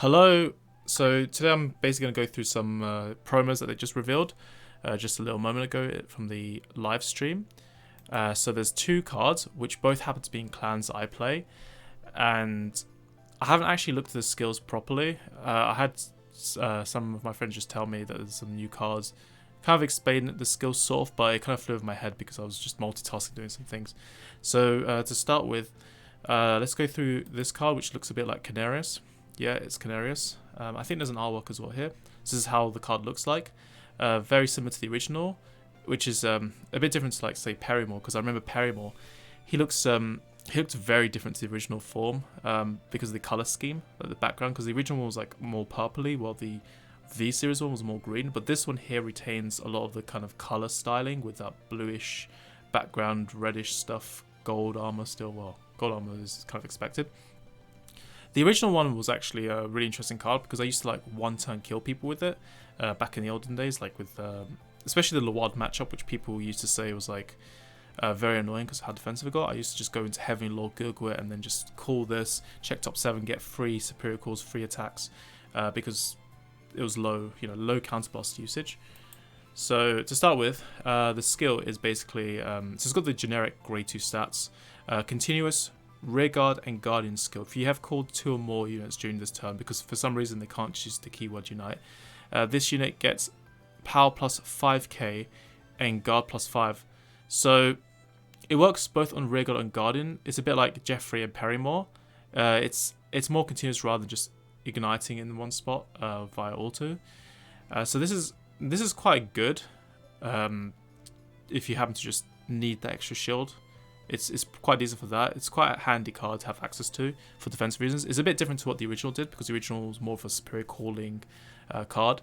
Hello. So today I'm basically going to go through some promos that they just revealed just a little moment ago from the live stream. So there's two cards, which both happen to be in clans I play, and I haven't actually looked at the skills properly. I had some of my friends just tell me that there's some new cards, kind of explain the skills sort of, but it kind of flew over my head because I was just multitasking doing some things. So to start with, let's go through this card, which looks a bit like Canarius. Yeah, it's Canarius. I think there's an artwork as well here. This is how the card looks like. Very similar to the original, which is a bit different to, like, say, Perrymore, because I remember Perrymore, he looks very different to the original form because of the color scheme, like the background, because the original one was like more purpley, while the V-Series one was more green. But this one here retains a lot of the kind of color styling with that bluish background, reddish stuff, gold armor still. Well, gold armor is kind of expected. The original one was actually a really interesting card because I used to like one-turn kill people with it back in the olden days, like with especially the Lawad matchup, which people used to say was like very annoying because of how defensive it got. I used to just go into heavy Lord Google it and then just call this, check top 7, get free superior calls, free attacks because it was low counterblast usage. So to start with, the skill is basically so it's got the generic grade 2 stats, continuous, rearguard and guardian skill. If you have called 2 or more units during this turn, because for some reason they can't choose the keyword unite, this unit gets power plus 5k and guard plus 5. So it works both on rearguard and guardian. It's a bit like Jeffrey and Perrymore. It's more continuous rather than just igniting in one spot via auto. So this is quite good if you happen to just need that extra shield. It's quite decent for that. It's quite a handy card to have access to for defensive reasons. It's a bit different to what the original did, because the original was more of a superior calling card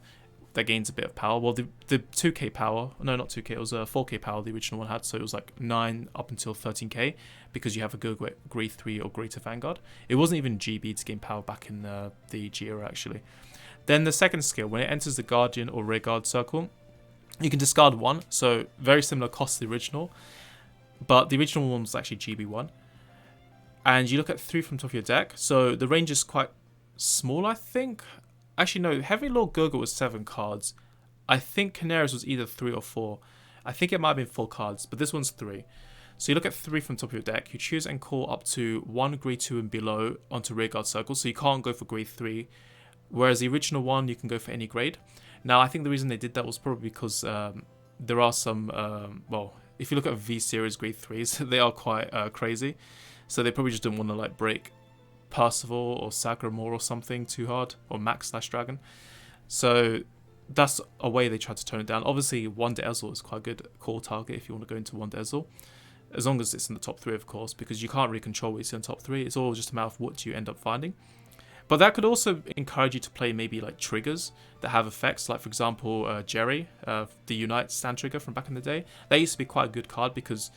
that gains a bit of power. Well, the 2k power, no, not 2k, it was 4k power the original one had, so it was like 9 up until 13k, because you have a grade 3 or greater Vanguard. It wasn't even GB to gain power back in the G era, actually. Then the second skill, when it enters the Guardian or Rearguard circle, you can discard 1, so very similar cost to the original. But the original one was actually GB1. And you look at 3 from top of your deck. So the range is quite small, I think. Actually, no. Heavy Lord Gurgle was 7 cards. I think Canarius was either 3 or 4. I think it might have been 4 cards, but this one's 3. So you look at 3 from top of your deck. You choose and call up to 1 grade 2 and below onto Rearguard Circle. So you can't go for grade 3. Whereas the original one, you can go for any grade. Now, I think the reason they did that was probably because there are some, if you look at V-Series grade 3s, they are quite crazy. So they probably just didn't want to like break Percival or Sagramore or something too hard, or Max/Dragon. So that's a way they tried to tone it down. Obviously, Wonder Ezel is quite a good core target if you want to go into Wonder Ezel, as long as it's in the top 3, of course, because you can't really control what you see in the top 3. It's all just a matter of what you end up finding. But that could also encourage you to play maybe like triggers that have effects, like for example Jerry, the Unite stand trigger from back in the day. That used to be quite a good card, because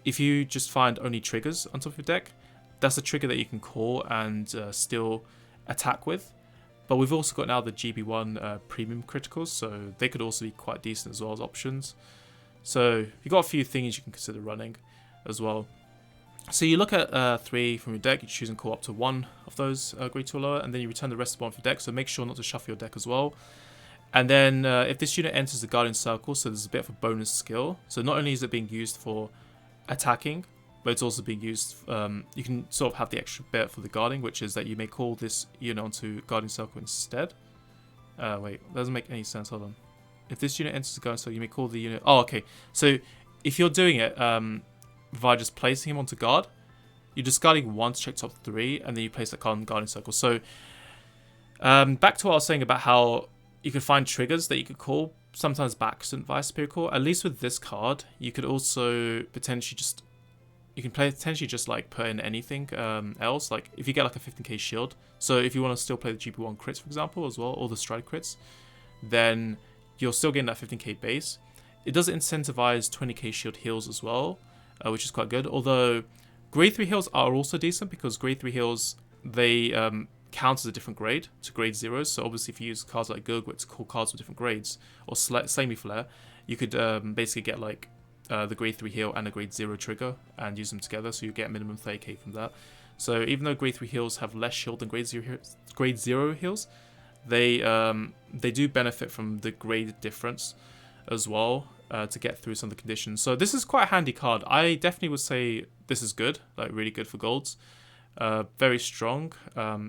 if you just find only triggers on top of your deck, that's a trigger that you can call and still attack with. But we've also got now the GB1 premium criticals, so they could also be quite decent as well as options. So you've got a few things you can consider running as well. So you look at 3 from your deck, you choose and call up to 1 of those grade 2 or lower, and then you return the rest of the one from your deck, so make sure not to shuffle your deck as well. And then if this unit enters the Guardian Circle, so there's a bit of a bonus skill. So not only is it being used for attacking, but it's also being used, you can sort of have the extra bit for the guarding, which is that you may call this unit onto Guardian Circle instead. Wait, that doesn't make any sense, hold on. If this unit enters the Guardian Circle, you may call the unit, oh okay. So if you're doing it, via just placing him onto guard, you're discarding 1 to check top 3, and then you place that card on Guardian Circle. So back to what I was saying about how you could find triggers that you could call, sometimes by accident via Superior Call. At least with this card, you could also potentially just like put in anything else. Like if you get like a 15k shield, so if you want to still play the GB1 crits, for example, as well, or the stride crits, then you're still getting that 15k base. It does incentivize 20k shield heals as well, which is quite good. Although grade 3 heals are also decent, because grade 3 heals, they count as a different grade to grade 0s. So obviously if you use cards like Gurgwit to call cards with different grades, or Semi-Flare, you could basically get like the grade 3 heal and a grade 0 trigger and use them together, so you get minimum 30k from that. So even though grade 3 heals have less shield than grade 0 heals, they do benefit from the grade difference as well to get through some of the conditions. So this is quite a handy card. I definitely would say this is good, like really good for golds. Very strong.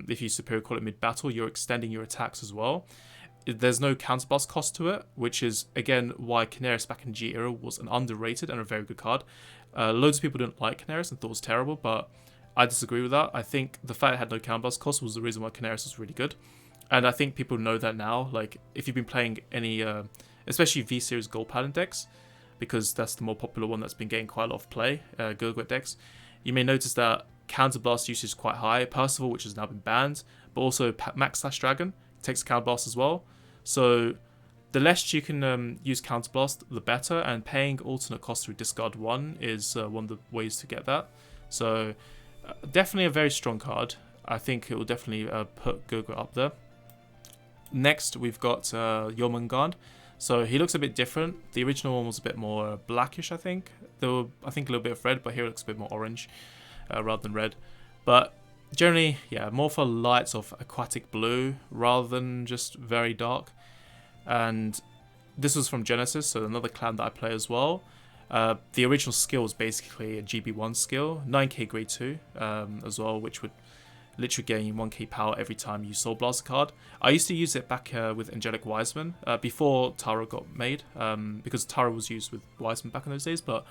If you superior call it mid-battle, you're extending your attacks as well. There's no counterblast cost to it, which is, again, why Canaris back in G era was an underrated and a very good card. Loads of people didn't like Canaris and thought it was terrible, but I disagree with that. I think the fact it had no counterblast cost was the reason why Canaris was really good. And I think people know that now. Like, if you've been playing any, especially V-Series Gold Paladin decks, because that's the more popular one that's been getting quite a lot of play, Gurgwet decks, you may notice that counterblast usage is quite high. Percival, which has now been banned, but also Max/Dragon takes counterblast as well. So the less you can use counterblast, the better, and paying alternate cost through discard 1 is one of the ways to get that. So definitely a very strong card. I think it will definitely put Gurgwet up there. Next, we've got Jormungand. So he looks a bit different. The original one was a bit more blackish, I think. There were, I think, a little bit of red, but here it looks a bit more orange rather than red. But generally, yeah, more for lights of aquatic blue rather than just very dark. And this was from Genesis, so another clan that I play as well. The original skill was basically a GB1 skill, 9k grade 2 as well, which would literally gain 1k power every time you Soul Blast a card. I used to use it back with Angelic Wiseman before Taro got made, because Taro was used with Wiseman back in those days, but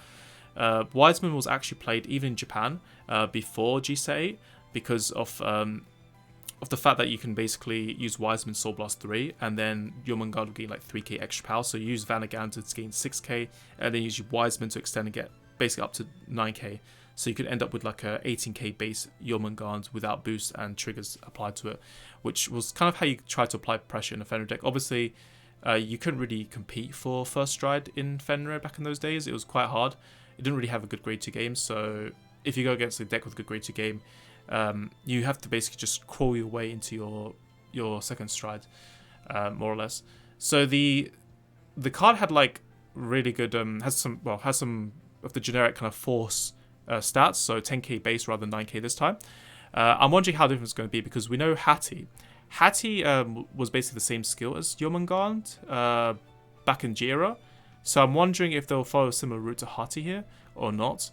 Wiseman was actually played even in Japan before G-Set 8 because of the fact that you can basically use Wiseman Soul Blast 3 and then Jormungand will gain like 3k extra power. So you use Vanguard to gain 6k and then use your Wiseman to extend and get basically up to 9k. So you could end up with like a 18k base Jormungand without boost and triggers applied to it, which was kind of how you tried to apply pressure in a Fenrir deck. Obviously, you couldn't really compete for first stride in Fenrir back in those days. It was quite hard. It didn't really have a good grade 2 game, so if you go against a deck with a good grade 2 game, you have to basically just crawl your way into your second stride, more or less. So the card had like really good has some of the generic kind of force stats, so 10k base rather than 9k this time. I'm wondering how different it's going to be because we know Hattie was basically the same skill as Jormungand back in G-Era. So I'm wondering if they'll follow a similar route to Hati here or not.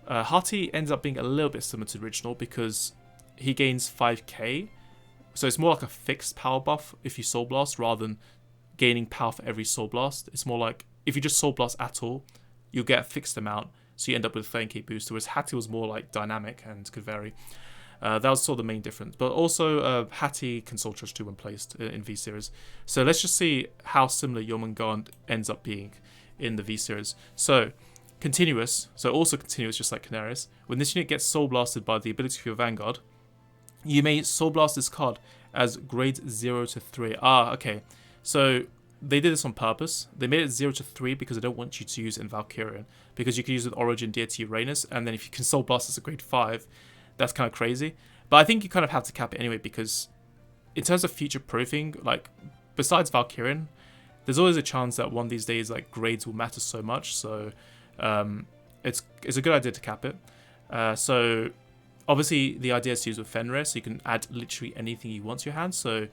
Hati ends up being a little bit similar to the original because he gains 5k. So it's more like a fixed power buff if you Soul Blast rather than gaining power for every Soul Blast. It's more like if you just Soul Blast at all, you'll get a fixed amount. So you end up with a 30k boost, whereas Hattie was more like dynamic and could vary. That was sort of the main difference. But also, Hattie can Soul Charge 2 when placed in V-Series. So let's just see how similar Jormungand ends up being in the V-Series. So, continuous. So also continuous, just like Canaris. When this unit gets Soul Blasted by the ability of your Vanguard, you may Soul Blast this card as grade 0 to 3. Okay. So they did this on purpose. They made it 0 to 3 because they don't want you to use it in Valkyrian. Because you can use it with Origin, Deity, Uranus, and then if you can Soul Blast as a grade 5, that's kind of crazy. But I think you kind of have to cap it anyway because in terms of future proofing, like besides Valkyrian, there's always a chance that one of these days like grades will matter so much. So it's a good idea to cap it. So obviously the idea is to use with Fenrir, so you can add literally anything you want to your hand. So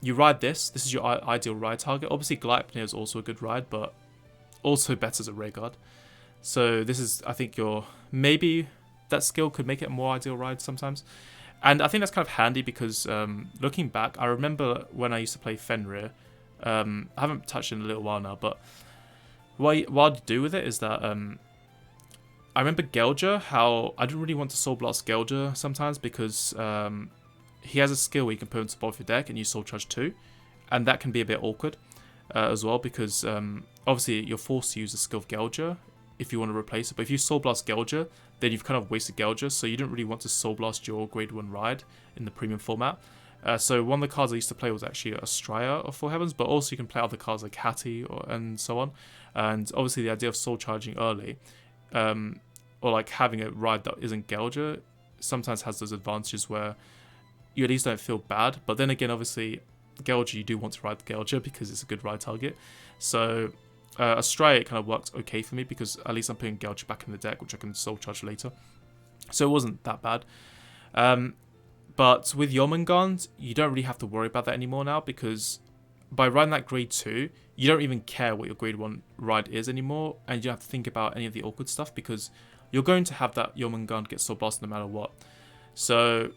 you ride this. This is your ideal ride target. Obviously Gleipnir is also a good ride, but also better as a rear guard. So this is, I think, maybe that skill could make it a more ideal ride sometimes. And I think that's kind of handy because looking back, I remember when I used to play Fenrir. I haven't touched it in a little while now, but what I'd do with it is that I remember Gelger, how I didn't really want to Soul Blast Gelger sometimes because he has a skill where you can put him to both your deck and use Soul Charge 2, and that can be a bit awkward as well because obviously you're forced to use the skill of Gelger if you want to replace it, but if you Soul Blast Gelger, then you've kind of wasted Gelger, so you don't really want to Soul Blast your grade 1 ride in the premium format. So one of the cards I used to play was actually Astraea of Four Heavens, but also you can play other cards like Hattie and so on. And obviously the idea of Soul Charging early, or like having a ride that isn't Gelger, sometimes has those advantages where you at least don't feel bad. But then again, obviously, Gelger, you do want to ride Gelger because it's a good ride target. So Astraea, it kind of works okay for me because at least I'm putting Gelger back in the deck, which I can Soul Charge later. So it wasn't that bad. But with Jormungand, you don't really have to worry about that anymore now, because by riding that grade 2, you don't even care what your grade 1 ride is anymore, and you don't have to think about any of the awkward stuff, because you're going to have that Jormungand get Soul Blast no matter what. So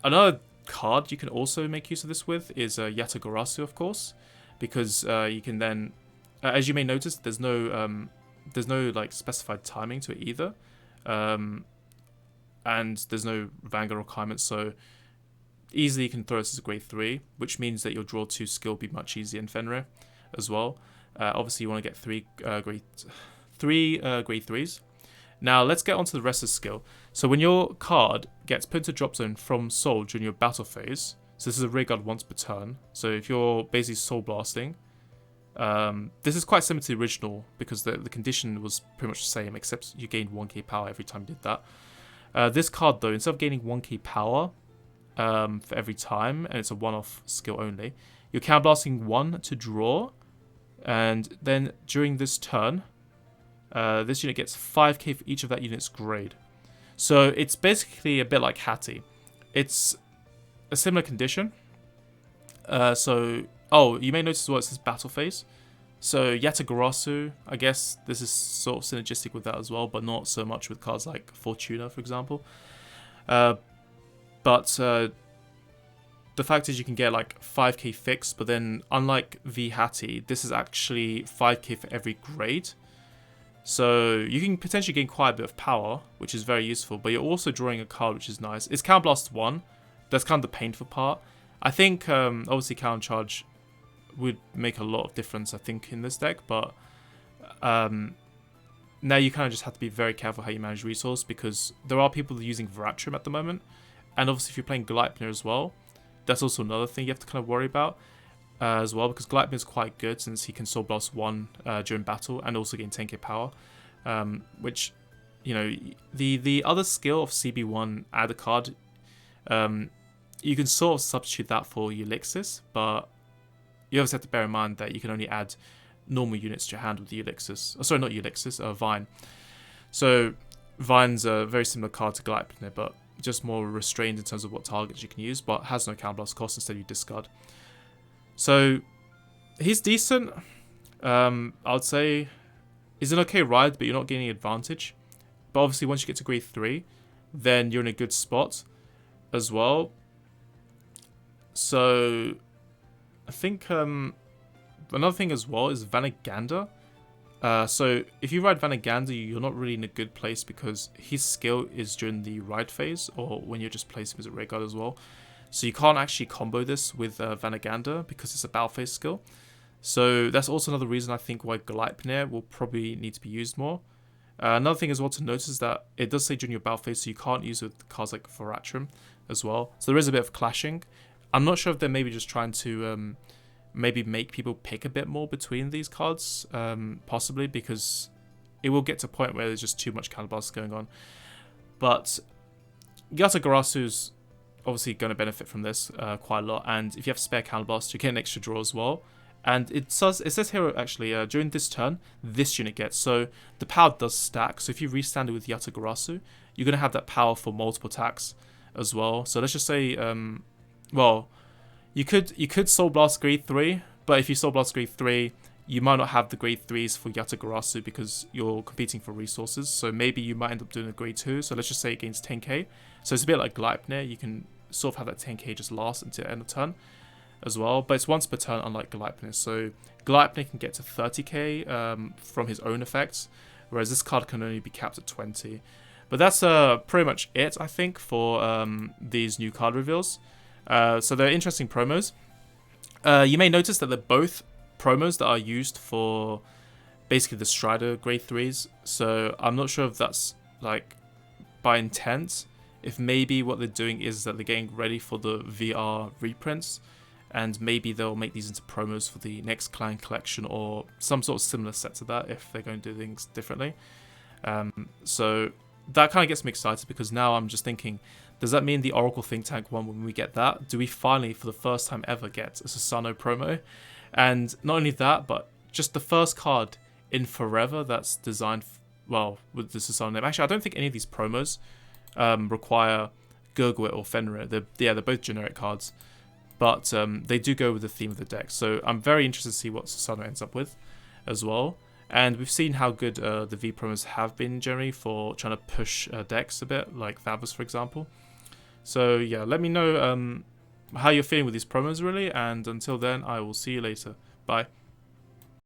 another card you can also make use of this with is Yatagarasu, of course, because you can then, as you may notice, there's no like specified timing to it either, and there's no Vanguard requirements, so easily you can throw this as a grade 3, which means that your draw 2 skill will be much easier in Fenrir as well. Obviously you want to get three grade 3s. Now let's get onto the rest of the skill. So when your card gets put into drop zone from Soul during your battle phase, so this is a rear guard once per turn, so if you're basically Soul Blasting, this is quite similar to the original, because the condition was pretty much the same, except you gained 1k power every time you did that. This card though, instead of gaining 1k power for every time, and it's a one-off skill only, you're counterblasting 1 to draw, and then during this turn, this unit gets 5k for each of that unit's grade. So it's basically a bit like Hattie. It's a similar condition. Oh, you may notice as well, it says battle phase. So Yatagarasu, I guess this is sort of synergistic with that as well, but not so much with cards like Fortuna, for example. But the fact is you can get like 5k fixed, but then unlike V Hattie, this is actually 5k for every grade. So you can potentially gain quite a bit of power, which is very useful, but you're also drawing a card, which is nice. It's Counterblast 1. That's kind of the painful part. I think obviously Counter Charge would make a lot of difference, I think, in this deck, but now you kind of just have to be very careful how you manage resource, because there are people using Veratrum at the moment, and obviously if you're playing Gleipnir as well, that's also another thing you have to kind of worry about as well, because Gleipnir is quite good since he can Soul Blast 1 during battle and also gain 10k power, which, you know, the other skill of CB1 add a card, you can sort of substitute that for Ulixis, but you always have to bear in mind that you can only add normal units to your hand with the Ulixis. Oh, sorry, not Ulixis, Vine. So Vine's a very similar card to Gleipnir, but just more restrained in terms of what targets you can use, but has no counterblast cost, instead you discard. So he's decent. I would say he's an okay ride, but you're not gaining advantage. But obviously once you get to grade 3, then you're in a good spot as well. So I think another thing as well is Vanguard. So if you ride Vanguard, you're not really in a good place, because his skill is during the ride phase, or when you're just placing him as a rear guard as well. So you can't actually combo this with Vanguard, because it's a battle phase skill. So that's also another reason I think why Gleipnir will probably need to be used more. Another thing as well to notice is that it does say during your battle phase, so you can't use it with cards like Veratrum as well. So there is a bit of clashing. I'm not sure if they're maybe just trying to maybe make people pick a bit more between these cards, possibly, because it will get to a point where there's just too much counterblast going on. But Yatagarasu's obviously going to benefit from this quite a lot, and if you have spare counterblast, you get an extra draw as well. And it says here actually during this turn, this unit gets, so the power does stack. So if you restand it with Yatagarasu, you're going to have that power for multiple attacks as well. So let's just say, well, you could Soul Blast grade 3, but if you Soul Blast grade 3, you might not have the grade 3s for Yatagarasu because you're competing for resources. So maybe you might end up doing a grade 2. So let's just say it gains 10k. So it's a bit like Gleipnir. You can sort of have that 10k just last until the end of turn as well. But it's once per turn, unlike Gleipnir. So Gleipnir can get to 30k from his own effects, whereas this card can only be capped at 20. But that's pretty much it, I think, for these new card reveals. So they're interesting promos. You may notice that they're both promos that are used for basically the Strider grade 3s. So I'm not sure if that's like by intent. If maybe what they're doing is that they're getting ready for the VR reprints, and maybe they'll make these into promos for the next Clan Collection or some sort of similar set to that if they're going to do things differently. So that kind of gets me excited, because now I'm just thinking, does that mean the Oracle Think Tank one, when we get that, do we finally, for the first time ever, get a Susanoo promo? And not only that, but just the first card in forever that's designed, well, with the Susanoo name. Actually, I don't think any of these promos require Gurgwit or Fenrir. They're both generic cards, but they do go with the theme of the deck. So I'm very interested to see what Susanoo ends up with as well. And we've seen how good the V promos have been generally for trying to push decks a bit, like Thavos, for example. So yeah, let me know how you're feeling with these promos, really. And until then, I will see you later. Bye.